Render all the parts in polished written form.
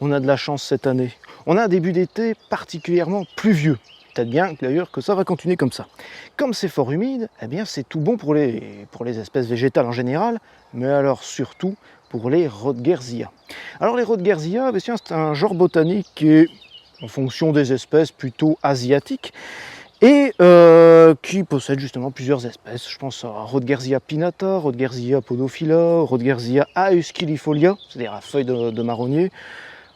on a de la chance cette année. On a un début d'été particulièrement pluvieux. Peut-être bien d'ailleurs que ça va continuer comme ça. Comme c'est fort humide, eh bien c'est tout bon pour les espèces végétales en général, mais alors surtout pour les Rodgersia. Alors les Rodgersia, c'est un genre botanique qui est, en fonction des espèces, plutôt asiatique, et qui possède justement plusieurs espèces. Je pense à Rodgersia pinnata, Rodgersia podophylla, Rodgersia aesquilifolia, c'est-à-dire à feuilles de marronnier,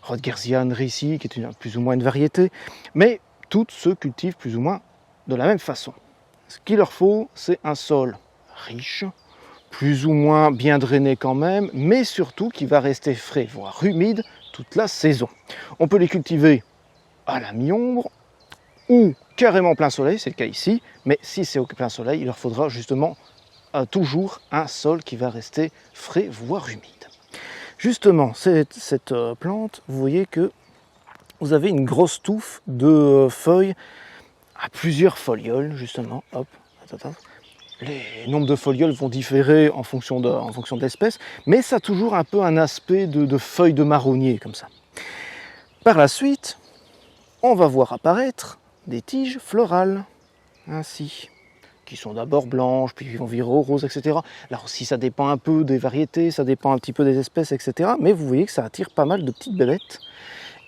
Rodgersia henrysii, qui est plus ou moins une variété, mais toutes se cultivent plus ou moins de la même façon. Ce qu'il leur faut, c'est un sol riche, plus ou moins bien drainé quand même, mais surtout qui va rester frais, voire humide, toute la saison. On peut les cultiver à la mi-ombre ou carrément plein soleil, c'est le cas ici, mais si c'est au plein soleil, il leur faudra justement toujours un sol qui va rester frais, voire humide. Justement, cette plante, vous voyez que vous avez une grosse touffe de feuilles à plusieurs folioles, justement. Hop. Les nombres de folioles vont différer en fonction de l'espèce, mais ça a toujours un peu un aspect de feuilles de marronnier, comme ça. Par la suite, on va voir apparaître des tiges florales, ainsi, qui sont d'abord blanches, puis vont virer au rose, etc. Là aussi, ça dépend un peu des variétés, ça dépend un petit peu des espèces, etc. Mais vous voyez que ça attire pas mal de petites bébêtes,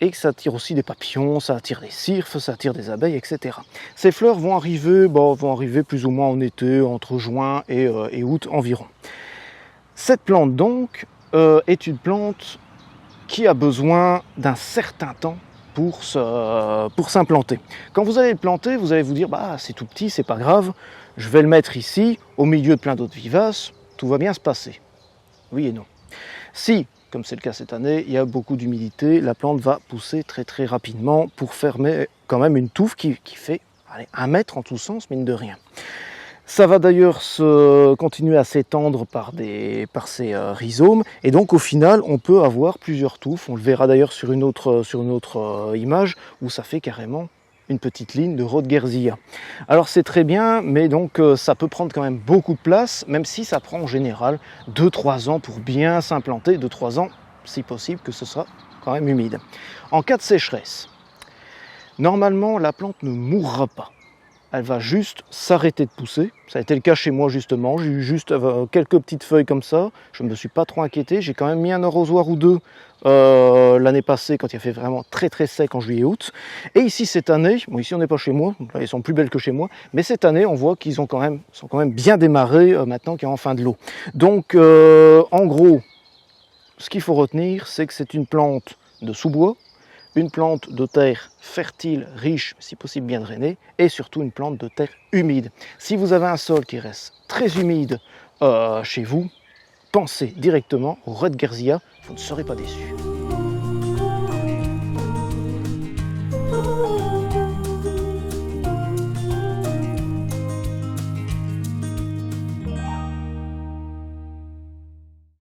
et que ça attire aussi des papillons, ça attire des cirfes, ça attire des abeilles, etc. Ces fleurs vont arriver plus ou moins en été, entre juin et août environ. Cette plante donc est une plante qui a besoin d'un certain temps pour s'implanter. Quand vous allez le planter, vous allez vous dire bah c'est tout petit, c'est pas grave, je vais le mettre ici, au milieu de plein d'autres vivaces, tout va bien se passer. Oui et non. Si, comme c'est le cas cette année, il y a beaucoup d'humidité, la plante va pousser très très rapidement pour fermer quand même une touffe qui fait 1 mètre en tous sens, mine de rien. Ça va d'ailleurs continuer à s'étendre par ses rhizomes, et donc au final on peut avoir plusieurs touffes. On le verra d'ailleurs sur une autre image où ça fait carrément une petite ligne de Rodgersia. Alors c'est très bien, mais donc ça peut prendre quand même beaucoup de place, même si ça prend en général 2-3 ans pour bien s'implanter, 2-3 ans si possible que ce soit quand même humide. En cas de sécheresse, normalement la plante ne mourra pas. Elle va juste s'arrêter de pousser. Ça a été le cas chez moi justement. J'ai eu juste quelques petites feuilles comme ça. Je ne me suis pas trop inquiété. J'ai quand même mis un arrosoir ou deux l'année passée quand il a fait vraiment très très sec en juillet-août. Et ici cette année, bon ici on n'est pas chez moi, là, ils sont plus belles que chez moi, mais cette année on voit qu'ils sont quand même bien démarrés maintenant qu'il y a enfin de l'eau. Donc en gros, ce qu'il faut retenir, c'est que c'est une plante de sous-bois, une plante de terre fertile, riche, si possible bien drainée, et surtout une plante de terre humide. Si vous avez un sol qui reste très humide chez vous, pensez directement au Rodgersia, vous ne serez pas déçus.